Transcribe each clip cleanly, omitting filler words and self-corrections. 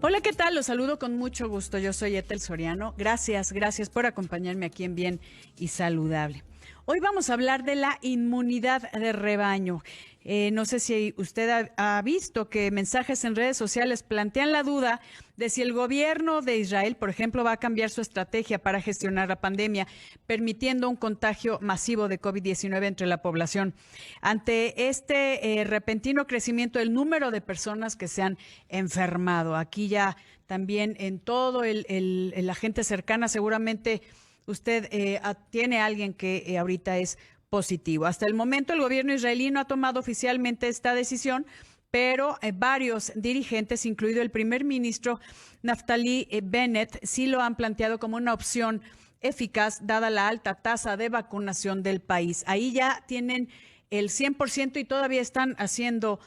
Hola, ¿qué tal? Los saludo con mucho gusto. Yo soy Ethel Soriano. Gracias por acompañarme aquí en Bien y Saludable. Hoy vamos a hablar de la inmunidad de rebaño. No sé si usted ha visto que mensajes en redes sociales plantean la duda de si el gobierno de Israel, por ejemplo, va a cambiar su estrategia para gestionar la pandemia, permitiendo un contagio masivo de COVID-19 entre la población. Ante este repentino crecimiento del número de personas que se han enfermado, aquí ya también en todo la gente cercana, seguramente usted tiene a alguien que ahorita es positivo. Hasta el momento el gobierno israelí no ha tomado oficialmente esta decisión, pero varios dirigentes, incluido el primer ministro Naftali Bennett, sí lo han planteado como una opción eficaz dada la alta tasa de vacunación del país. Ahí ya tienen el 100% y todavía están haciendo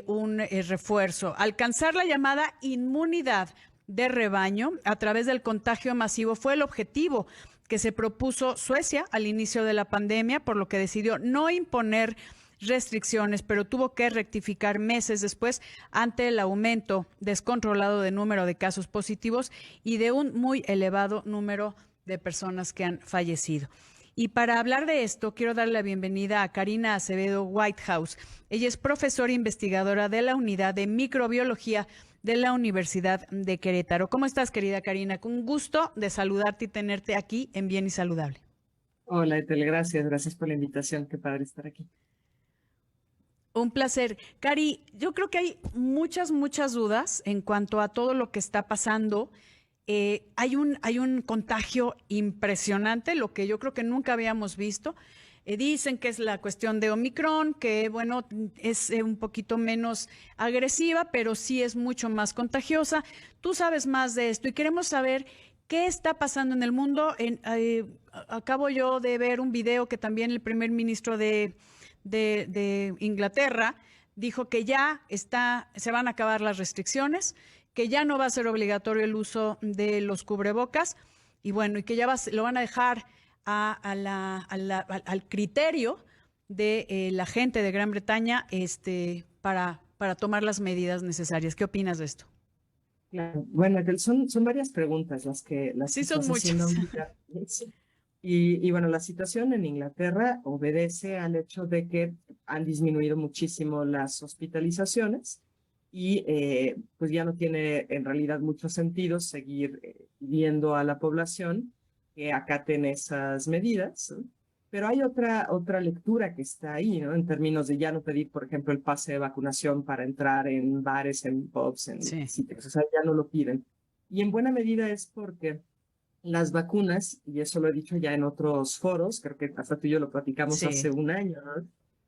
un refuerzo. Alcanzar la llamada inmunidad de rebaño a través del contagio masivo fue el objetivo que se propuso Suecia al inicio de la pandemia, por lo que decidió no imponer restricciones, pero tuvo que rectificar meses después ante el aumento descontrolado de número de casos positivos y de un muy elevado número de personas que han fallecido. Y para hablar de esto, quiero darle la bienvenida a Karina Acevedo Whitehouse. Ella es profesora investigadora de la Unidad de Microbiología de la Universidad de Querétaro. ¿Cómo estás, querida Karina? Con gusto de saludarte y tenerte aquí en Bien y Saludable. Hola, Etel, gracias por la invitación, qué padre estar aquí. Un placer. Cari, yo creo que hay muchas dudas en cuanto a todo lo que está pasando. Hay un contagio impresionante, lo que yo creo que nunca habíamos visto. Dicen que es la cuestión de Omicron, que bueno, es un poquito menos agresiva, pero sí es mucho más contagiosa. Tú sabes más de esto y queremos saber qué está pasando en el mundo. Acabo yo de ver un video que también el primer ministro de Inglaterra dijo que se van a acabar las restricciones, que ya no va a ser obligatorio el uso de los cubrebocas y bueno, y que ya lo van a dejar al criterio de la gente de Gran Bretaña para tomar las medidas necesarias. ¿Qué opinas de esto? Claro. Bueno, Etel, son varias preguntas las Sí, que son estás haciendo muchas. ahorita. Sí. Y bueno, la situación en Inglaterra obedece al hecho de que han disminuido muchísimo las hospitalizaciones y pues ya no tiene en realidad mucho sentido seguir pidiendo a la población que acaten esas medidas, ¿no? Pero hay otra lectura que está ahí, ¿no? En términos de ya no pedir, por ejemplo, el pase de vacunación para entrar en bares, en pubs, en Sí. sitios, o sea, ya no lo piden. Y en buena medida es porque las vacunas, y eso lo he dicho ya en otros foros, creo que hasta tú y yo lo platicamos Sí. hace un año, ¿no?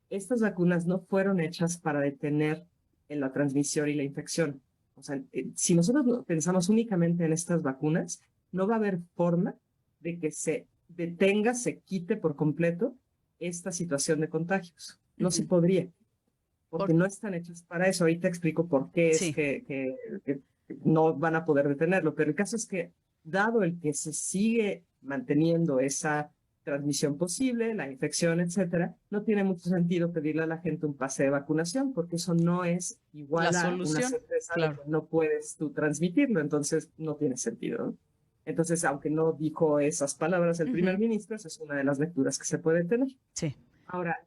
Estas vacunas no fueron hechas para detener la transmisión y la infección. O sea, si nosotros pensamos únicamente en estas vacunas, no va a haber forma de que se detenga, se quite por completo esta situación de contagios. No se Ujú. podría, porque Por- no están hechas para eso. Ahorita explico por qué es sí. que no van a poder detenerlo, pero el caso es que, dado el que se sigue manteniendo esa transmisión posible, la infección, etcétera, no tiene mucho sentido pedirle a la gente un pase de vacunación, porque eso no es La igual a una solución, certeza de que claro. no puedes tú transmitirlo, entonces no tiene sentido, ¿no? Entonces, aunque no dijo esas palabras el primer Ujú. ministro, esa es una de las lecturas que se puede tener. Sí. Ahora,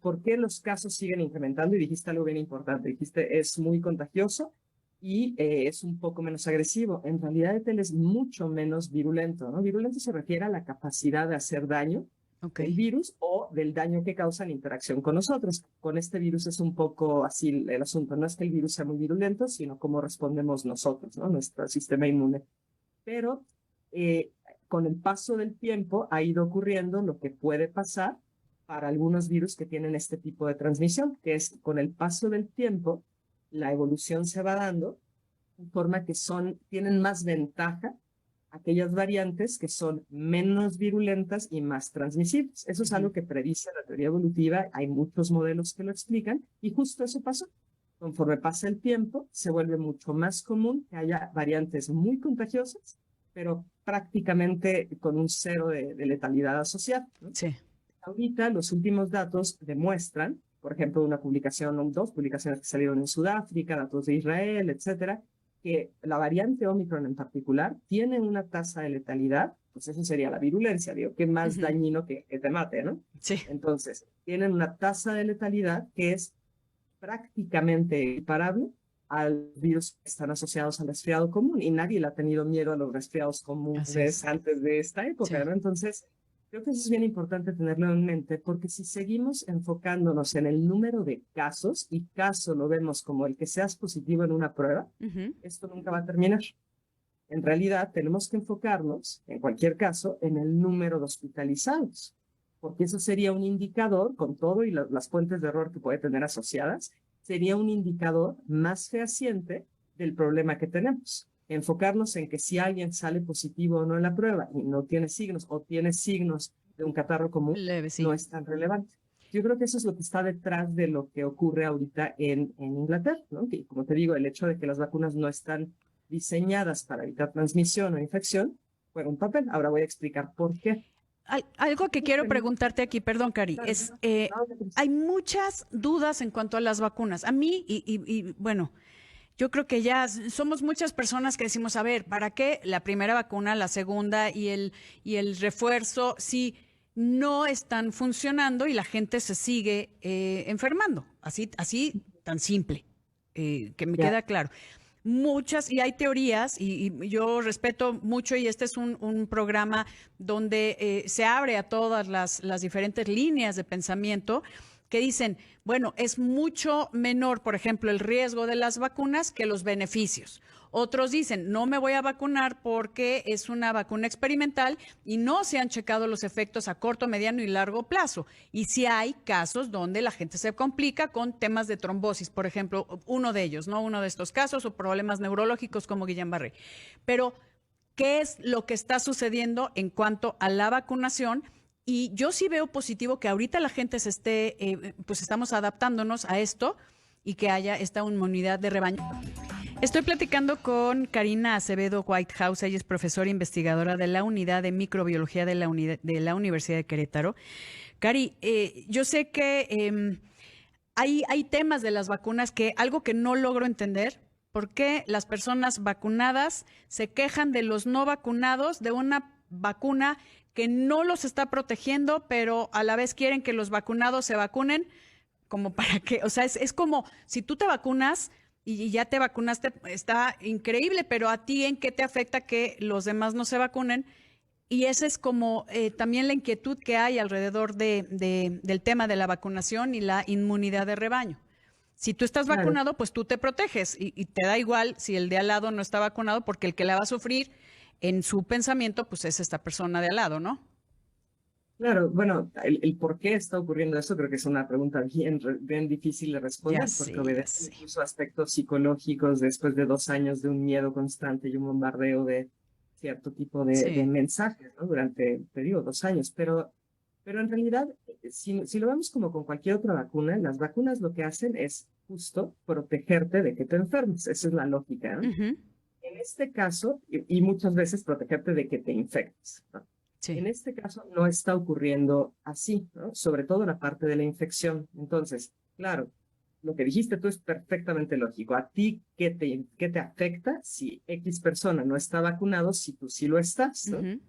¿por qué los casos siguen incrementando? Y dijiste algo bien importante, dijiste es muy contagioso y es un poco menos agresivo. En realidad, él es mucho menos virulento, ¿no? Virulento se refiere a la capacidad de hacer daño Ok. del virus o del daño que causa en interacción con nosotros. Con este virus es un poco así el asunto. No es que el virus sea muy virulento, sino cómo respondemos nosotros, ¿no? Nuestro sistema inmune. Pero eh, con el paso del tiempo ha ido ocurriendo lo que puede pasar para algunos virus que tienen este tipo de transmisión, que es con el paso del tiempo, la evolución se va dando de forma que tienen más ventaja aquellas variantes que son menos virulentas y más transmisibles. Eso es Ujú. algo que predice la teoría evolutiva, hay muchos modelos que lo explican, y justo eso pasó. Conforme pasa el tiempo, se vuelve mucho más común que haya variantes muy contagiosas, pero prácticamente con un cero de letalidad asociada, ¿no? Sí. Ahorita los últimos datos demuestran, por ejemplo, una publicación o dos publicaciones que salieron en Sudáfrica, datos de Israel, etcétera, que la variante Omicron en particular tiene una tasa de letalidad, pues eso sería la virulencia, digo, que más dañino que te mate, ¿no? Sí. Entonces, tienen una tasa de letalidad que es prácticamente equiparable a los virus que están asociados al resfriado común, y nadie le ha tenido miedo a los resfriados comunes antes de esta época, ¿no? Entonces, creo que eso es bien importante tenerlo en mente, porque si seguimos enfocándonos en el número de casos, y caso lo vemos como el que seas positivo en una prueba, esto nunca va a terminar. En realidad, tenemos que enfocarnos, en cualquier caso, en el número de hospitalizados, porque eso sería un indicador, con todo y las fuentes de error que puede tener asociadas, sería un indicador más fehaciente del problema que tenemos. Enfocarnos en que si alguien sale positivo o no en la prueba y no tiene signos o tiene signos de un catarro común, leve, no es tan relevante. Yo creo que eso es lo que está detrás de lo que ocurre ahorita en Inglaterra, ¿no? Que, como te digo, el hecho de que las vacunas no están diseñadas para evitar transmisión o infección juega un papel. Ahora voy a explicar por qué. Algo que quiero preguntarte aquí, perdón, Cari, es, hay muchas dudas en cuanto a las vacunas. A mí, y bueno, yo creo que ya somos muchas personas que decimos, a ver, ¿para qué la primera vacuna, la segunda y el refuerzo si no están funcionando y la gente se sigue enfermando? Así tan simple, que me queda claro. Muchas, y hay teorías, y yo respeto mucho, y este es un programa donde se abre a todas las diferentes líneas de pensamiento que dicen, bueno, es mucho menor, por ejemplo, el riesgo de las vacunas que los beneficios. Otros dicen, no me voy a vacunar porque es una vacuna experimental y no se han checado los efectos a corto, mediano y largo plazo. Y sí hay casos donde la gente se complica con temas de trombosis, por ejemplo, uno de ellos, ¿no? Uno de estos casos, o problemas neurológicos como Guillain-Barré. Pero, ¿qué es lo que está sucediendo en cuanto a la vacunación? Y yo sí veo positivo que ahorita la gente se esté, pues estamos adaptándonos a esto y que haya esta inmunidad de rebaño. Estoy platicando con Karina Acevedo Whitehouse. Ella es profesora investigadora de la Unidad de Microbiología de la Universidad de Querétaro. Cari, yo sé que hay temas de las vacunas que algo que no logro entender, ¿por qué las personas vacunadas se quejan de los no vacunados de una vacuna que no los está protegiendo, pero a la vez quieren que los vacunados se vacunen? Como para qué, o sea, es como si tú te vacunas y ya te vacunaste, está increíble, pero a ti ¿en qué te afecta que los demás no se vacunen? Y esa es como también la inquietud que hay alrededor del tema de la vacunación y la inmunidad de rebaño. Si tú estás vacunado, pues tú te proteges y te da igual si el de al lado no está vacunado, porque el que la va a sufrir en su pensamiento, pues es esta persona de al lado, ¿no? Claro, bueno, el por qué está ocurriendo eso creo que es una pregunta bien difícil de responder, porque obedece incluso aspectos psicológicos después de 2 años de un miedo constante y un bombardeo de cierto tipo de mensajes, ¿no? Durante, te digo, 2 años. Pero en realidad, si lo vemos como con cualquier otra vacuna, las vacunas lo que hacen es justo protegerte de que te enfermes. Esa es la lógica, ¿no? En este caso, y muchas veces protegerte de que te infectes, ¿no? En este caso no está ocurriendo así, ¿no? Sobre todo la parte de la infección. Entonces, claro, lo que dijiste tú es perfectamente lógico. ¿A ti qué te afecta si X persona no está vacunado, si tú sí lo estás, ¿no?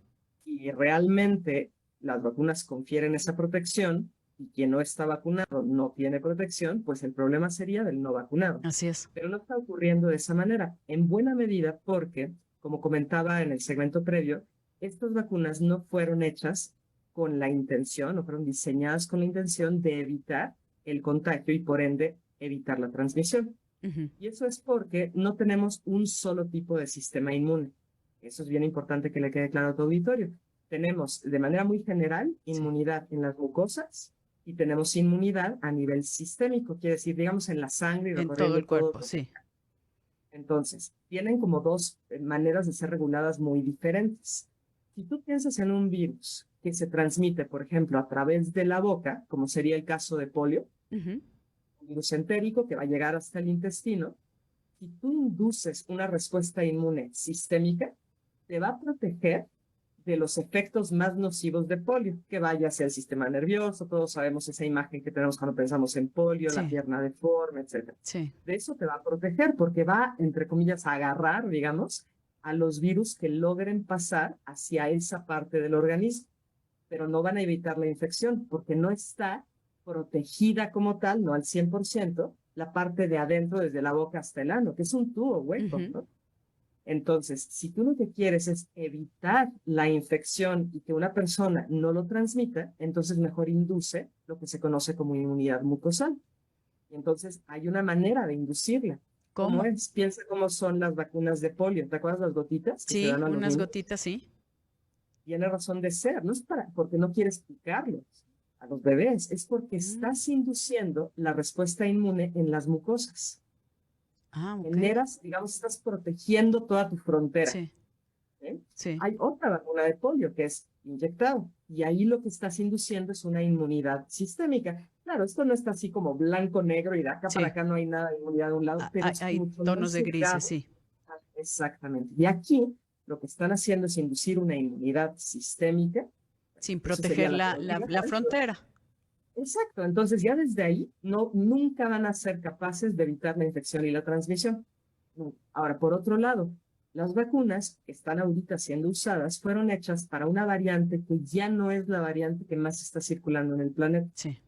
Y realmente las vacunas confieren esa protección y quien no está vacunado no tiene protección, pues el problema sería del no vacunado. Así es. Pero no está ocurriendo de esa manera, en buena medida porque, como comentaba en el segmento previo, estas vacunas no fueron hechas con la intención, no fueron diseñadas con la intención de evitar el contagio y por ende evitar la transmisión. Y eso es porque no tenemos un solo tipo de sistema inmune. Eso es bien importante que le quede claro a tu auditorio. Tenemos de manera muy general inmunidad en las mucosas y tenemos inmunidad a nivel sistémico, quiere decir, digamos, en la sangre y en todo el cuerpo, sí. Entonces, tienen como dos maneras de ser reguladas muy diferentes. Si tú piensas en un virus que se transmite, por ejemplo, a través de la boca, como sería el caso de polio, un virus entérico que va a llegar hasta el intestino, si tú induces una respuesta inmune sistémica, te va a proteger de los efectos más nocivos de polio, que vaya hacia el sistema nervioso. Todos sabemos esa imagen que tenemos cuando pensamos en polio, la Sí, pierna deforme, etcétera. sí. De eso te va a proteger porque va, entre comillas, a agarrar, digamos, a los virus que logren pasar hacia esa parte del organismo, pero no van a evitar la infección porque no está protegida como tal, no al 100%, la parte de adentro desde la boca hasta el ano, que es un tubo hueco, Ujú. ¿no? Entonces, si tú lo que quieres es evitar la infección y que una persona no lo transmita, entonces mejor induce lo que se conoce como inmunidad mucosal. Y entonces hay una manera de inducirla. ¿Cómo ¿Cómo? es? Piensa cómo son las vacunas de polio. ¿Te acuerdas las gotitas que se Sí, dan a los unas niños? gotitas, sí. Tiene razón de ser. No es porque no quieres picarlos a los bebés, es porque Mm. estás induciendo la respuesta inmune en las mucosas. Ah, ok. Generas, digamos, estás protegiendo toda tu frontera. Sí, ¿Eh? sí. Hay otra vacuna de polio que es inyectado y ahí lo que estás induciendo es una inmunidad sistémica. Claro, esto no está así como blanco-negro y de acá para Sí. acá no hay nada de inmunidad de un lado, pero es Hay mucho tonos más de grises, cercano. sí. Exactamente. Y aquí lo que están haciendo es inducir una inmunidad sistémica. Sin Eso sería proteger la la teoría. frontera. Exacto, entonces ya desde ahí nunca van a ser capaces de evitar la infección y la transmisión. No. Ahora, por otro lado, las vacunas que están ahorita siendo usadas fueron hechas para una variante que ya no es la variante que más está circulando en el planeta. Sí.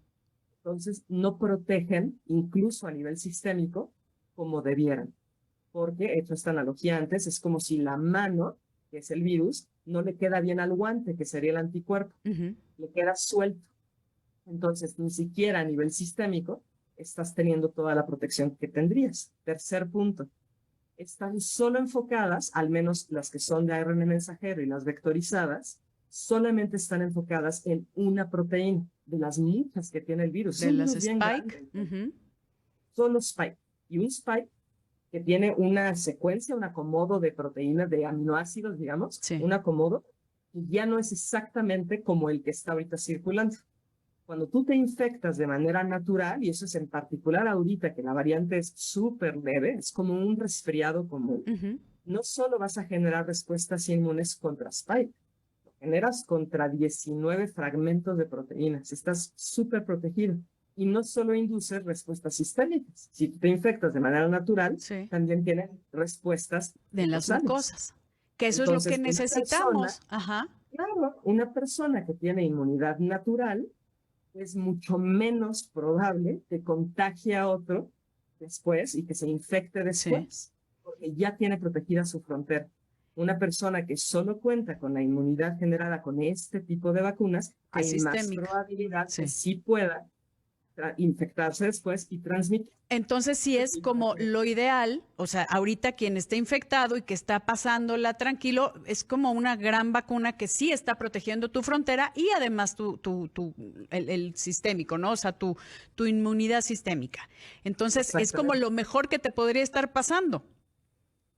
Entonces, no protegen, incluso a nivel sistémico, como debieran. Porque, he hecho esta analogía antes, es como si la mano, que es el virus, no le queda bien al guante, que sería el anticuerpo, Ujú. le queda suelto. Entonces, ni siquiera a nivel sistémico estás teniendo toda la protección que tendrías. Tercer punto, están solo enfocadas, al menos las que son de ARN mensajero y las vectorizadas, solamente están enfocadas en una proteína de las muchas que tiene el virus. Es De un las virus bien Spike. grande, Ujú. solo spike. Y un spike que tiene una secuencia, un acomodo de proteínas, de aminoácidos, digamos, Sí. un acomodo, y ya no es exactamente como el que está ahorita circulando. Cuando tú te infectas de manera natural, y eso es en particular ahorita que la variante es súper leve, es como un resfriado común, Ujú. no solo vas a generar respuestas inmunes contra Spike, generas contra 19 fragmentos de proteínas, estás súper protegido. Y no solo induces respuestas sistémicas, si te infectas de manera natural, Sí. también tienes respuestas De las mucosales. mucosas. Que eso es lo que Entonces, una persona, necesitamos. Ajá. claro, una persona que tiene inmunidad natural es mucho menos probable que contagie a otro después y que se infecte Sí. después, porque ya tiene protegida su frontera. Una persona que solo cuenta con la inmunidad generada con este tipo de vacunas, hay más Asistémica. probabilidad que Sí. sí pueda infectarse después y transmitir. Entonces, sí es como lo ideal, o sea, ahorita quien esté infectado y que está pasándola tranquilo, es como una gran vacuna que sí está protegiendo tu frontera y además el sistémico, ¿no? O sea, tu inmunidad sistémica. Entonces, es como Exactamente. lo mejor que te podría estar pasando.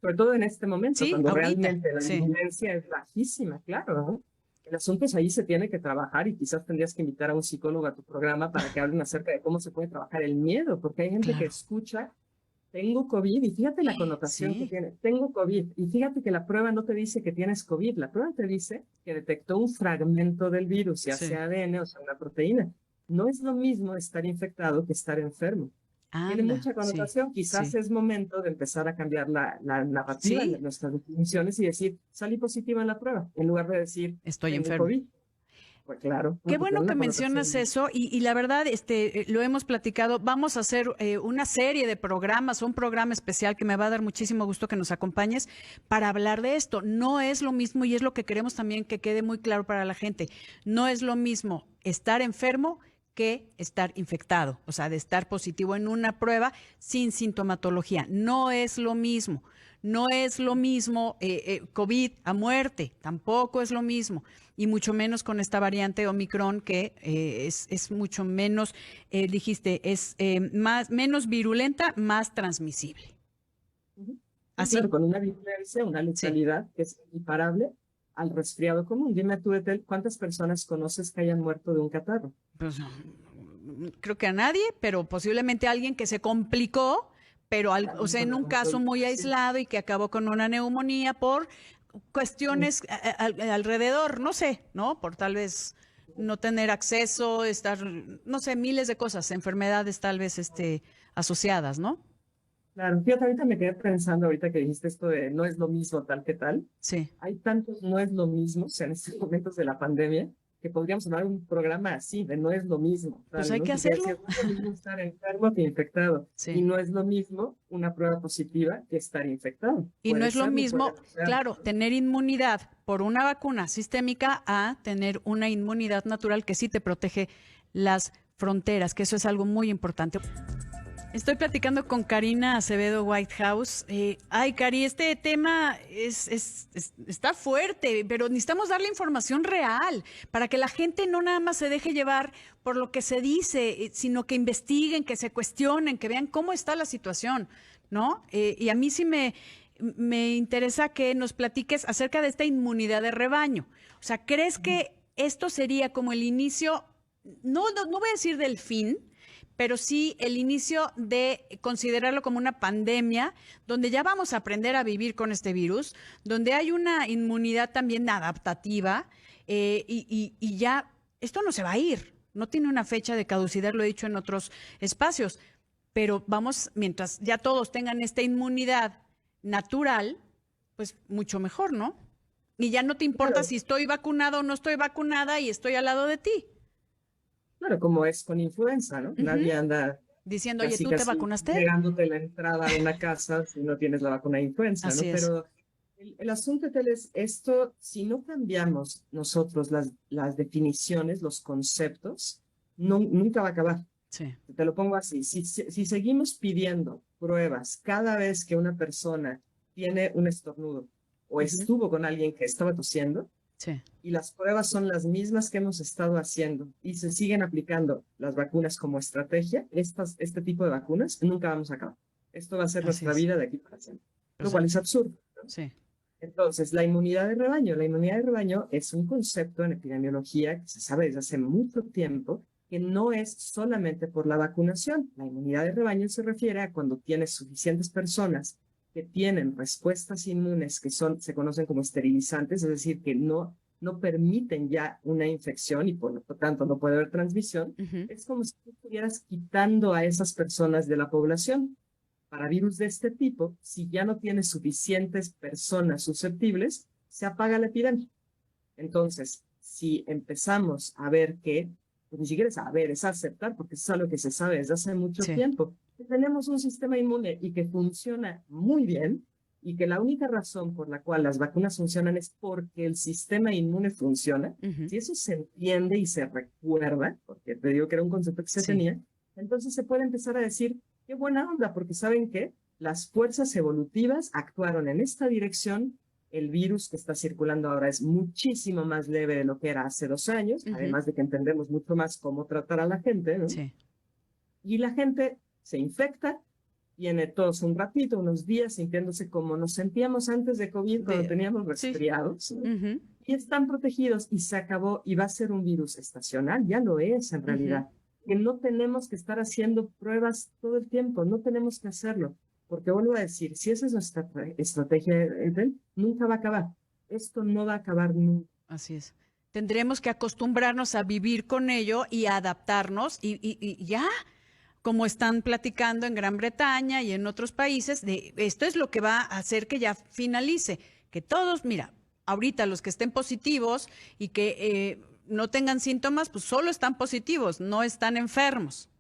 Sobre todo en este momento, Sí, cuando ahorita, realmente la sí. incidencia es bajísima, claro, ¿no? El asunto es ahí se tiene que trabajar y quizás tendrías que invitar a un psicólogo a tu programa para que hablen acerca de cómo se puede trabajar el miedo, porque hay gente que Claro. escucha, tengo COVID, y fíjate la connotación que Sí, tiene, tengo COVID, y fíjate que la prueba no te dice que tienes COVID, la prueba te dice que detectó un fragmento del virus, ya sí. sea ADN o sea una proteína. No es lo mismo estar infectado que estar enfermo. Tiene Anda, mucha sí, connotación. Quizás sí. es momento de empezar a cambiar la narrativa de Sí, nuestras definiciones y decir, salí positiva en la prueba, en lugar de decir, estoy tengo enfermo. COVID. Pues claro, Qué porque tiene bueno que una mencionas connotación. eso y la verdad, lo hemos platicado. Vamos a hacer una serie de programas, un programa especial que me va a dar muchísimo gusto que nos acompañes para hablar de esto. No es lo mismo y es lo que queremos también que quede muy claro para la gente. No es lo mismo estar enfermo que estar infectado, o sea, de estar positivo en una prueba sin sintomatología. No es lo mismo. No es lo mismo COVID a muerte, tampoco es lo mismo. Y mucho menos con esta variante Omicron que es mucho menos, dijiste, es menos virulenta, más transmisible. Sí, claro, ¿Así? con una virulencia, una Sí. letalidad que es equiparable al resfriado común. Dime tú, Etel, ¿cuántas personas conoces que hayan muerto de un catarro? Pues creo que a nadie, pero posiblemente alguien que se complicó, pero o sea, en un caso muy aislado y que acabó con una neumonía por cuestiones alrededor, no sé, ¿no? Por tal vez no tener acceso, estar, no sé, miles de cosas, enfermedades tal vez asociadas, ¿no? Claro, fíjate, ahorita me quedé pensando, ahorita que dijiste esto de no es lo mismo tal que tal. Sí. Hay tantos no es lo mismo, o sea, en estos momentos de la pandemia, que podríamos tomar un programa así, de no es lo mismo, Pues tal, hay ¿no? que Porque decías, hacerlo. no es lo mismo estar enfermo que infectado. Y Sí. no es lo mismo una prueba positiva que estar infectado. Y no Puede es lo serlo, puede mismo, no serlo. claro, tener inmunidad por una vacuna sistémica a tener una inmunidad natural que sí te protege las fronteras, que eso es algo muy importante. Estoy platicando con Karina Acevedo Whitehouse. Ay, Cari, este tema está fuerte, pero necesitamos darle información real para que la gente no nada más se deje llevar por lo que se dice, sino que investiguen, que se cuestionen, que vean cómo está la situación, ¿no? Y a mí sí me interesa que nos platiques acerca de esta inmunidad de rebaño. O sea, ¿crees que esto sería como el inicio, no voy a decir del fin, pero sí el inicio de considerarlo como una pandemia, donde ya vamos a aprender a vivir con este virus, donde hay una inmunidad también adaptativa y ya esto no se va a ir, no tiene una fecha de caducidad, lo he dicho en otros espacios, pero vamos, mientras ya todos tengan esta inmunidad natural, pues mucho mejor, ¿no? Y ya no te importa Claro, si estoy vacunada o no estoy vacunada y estoy al lado de ti. claro, como es con influenza, ¿no? Ujú. Nadie anda Diciendo, oye, casi ¿tú te casi vacunaste? negándote la entrada a una casa si no tienes la vacuna de influenza, Así ¿no? es. Pero el asunto tal es esto, si no cambiamos nosotros las definiciones, los conceptos, no, nunca va a acabar. Sí. Te lo pongo así, si seguimos pidiendo pruebas cada vez que una persona tiene un estornudo o Ujú. estuvo con alguien que estaba tosiendo, Sí. y las pruebas son las mismas que hemos estado haciendo y se siguen aplicando las vacunas como estrategia, este tipo de vacunas, nunca vamos a acabar. Esto va a ser Así nuestra es. vida de aquí para siempre, lo Pues, cual es absurdo, ¿no? sí. Entonces, la inmunidad de rebaño. La inmunidad de rebaño es un concepto en epidemiología que se sabe desde hace mucho tiempo que no es solamente por la vacunación. La inmunidad de rebaño se refiere a cuando tienes suficientes personas que tienen respuestas inmunes que se conocen como esterilizantes, es decir, que no permiten ya una infección y por lo tanto no puede haber transmisión. Ujú. Es como si tú estuvieras quitando a esas personas de la población. Para virus de este tipo, si ya no tienes suficientes personas susceptibles, se apaga la epidemia. Entonces, si empezamos a ver que, pues ni siquiera es saber, es aceptar, porque eso es algo que se sabe desde hace mucho Sí. tiempo, que tenemos un sistema inmune y que funciona muy bien, y que la única razón por la cual las vacunas funcionan es porque el sistema inmune funciona. Ujú. Si eso se entiende y se recuerda, porque te digo que era un concepto que se Sí. tenía, entonces se puede empezar a decir, qué buena onda, porque saben que las fuerzas evolutivas actuaron en esta dirección. El virus que está circulando ahora es muchísimo más leve de lo que era hace 2 años, Ujú. además de que entendemos mucho más cómo tratar a la gente, ¿no? Sí. Y la gente se infecta, tiene todos un ratito, unos días, sintiéndose como nos sentíamos antes de COVID cuando teníamos Sí. resfriados, ¿no? Ujú. Y están protegidos y se acabó y va a ser un virus estacional, ya lo es en Ujú. realidad, que no tenemos que estar haciendo pruebas todo el tiempo, no tenemos que hacerlo, porque vuelvo a decir, si esa es nuestra estrategia, nunca va a acabar, esto no va a acabar nunca. Así es. Tendremos que acostumbrarnos a vivir con ello y a adaptarnos y ya, como están platicando en Gran Bretaña y en otros países, de esto es lo que va a hacer que ya finalice, que todos, mira, ahorita los que estén positivos y que no tengan síntomas, pues solo están positivos, no están enfermos,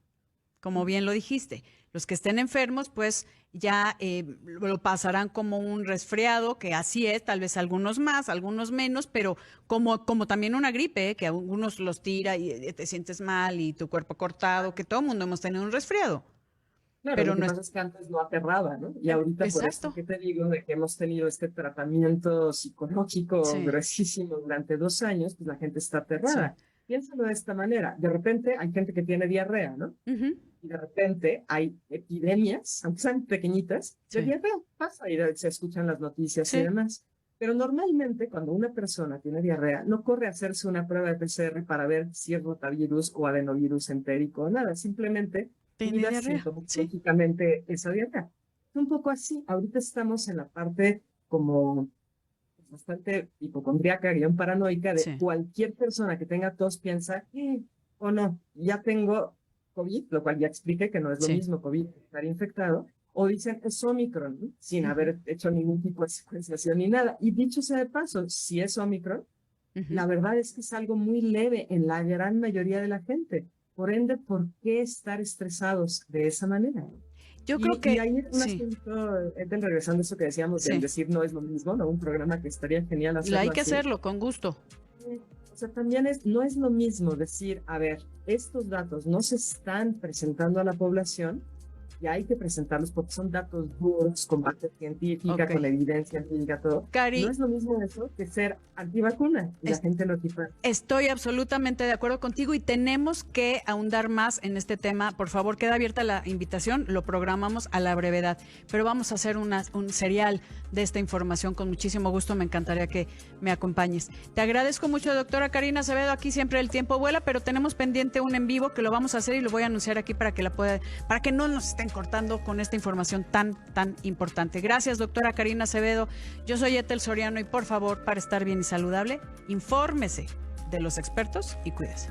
como bien lo dijiste. Los que estén enfermos, pues ya lo pasarán como un resfriado, que así es, tal vez algunos más, algunos menos, pero como también una gripe, que a algunos los tira y te sientes mal y tu cuerpo cortado, que todo el mundo hemos tenido un resfriado, Claro, pero lo que no es pasa es que antes no aterraba, ¿no? Y ahorita por esto exacto, que te digo de que hemos tenido este tratamiento psicológico sí, gruesísimo durante 2 años, pues la gente está sí, aterrada. Piénsalo de esta manera. De repente hay gente que tiene diarrea, ¿no? ujú, Y de repente hay epidemias, aunque sean pequeñitas, de sí, diarrea. Pasa y se escuchan las noticias y sí, demás. Pero normalmente cuando una persona tiene diarrea, no corre a hacerse una prueba de PCR para ver si es rotavirus o adenovirus entérico o nada. Simplemente tiene cuida diarrea, sí, sintomatológicamente esa diarrea. Un poco así. Ahorita estamos en la parte como bastante hipocondríaca, guión paranoica, de Sí. cualquier persona que tenga tos piensa, o no, ya tengo COVID, lo cual ya expliqué que no es lo Sí. mismo COVID que estar infectado, o dicen es Omicron, ¿no? Sin haber hecho ningún tipo de secuenciación ni nada. Y dicho sea de paso, si es Omicron, la verdad es que es algo muy leve en la gran mayoría de la gente. Por ende, ¿por qué estar estresados de esa manera? Yo creo Y que hay un sí, asunto, Ethel, regresando a eso que decíamos del sí. decir no es lo mismo, ¿no? Un programa que estaría genial Hay hacerlo que así. hacerlo con gusto. O sea, también no es lo mismo decir, a ver, estos datos no se están presentando a la población y hay que presentarlos porque son datos duros, con base científica, Ok. con evidencia empírica, todo. Cari, No es lo mismo eso que ser antivacuna y la gente no quiere. estoy absolutamente de acuerdo contigo y tenemos que ahondar más en este tema. Por favor, queda abierta la invitación, lo programamos a la brevedad, pero vamos a hacer un serial de esta información con muchísimo gusto. Me encantaría que me acompañes. Te agradezco mucho, doctora Karina Acevedo. Aquí siempre el tiempo vuela, pero tenemos pendiente un en vivo que lo vamos a hacer y lo voy a anunciar aquí para que para que no nos estén cortando con esta información tan importante. Gracias, doctora Karina Acevedo. Yo soy Ethel Soriano y por favor, para estar bien y saludable, infórmese de los expertos y cuídese.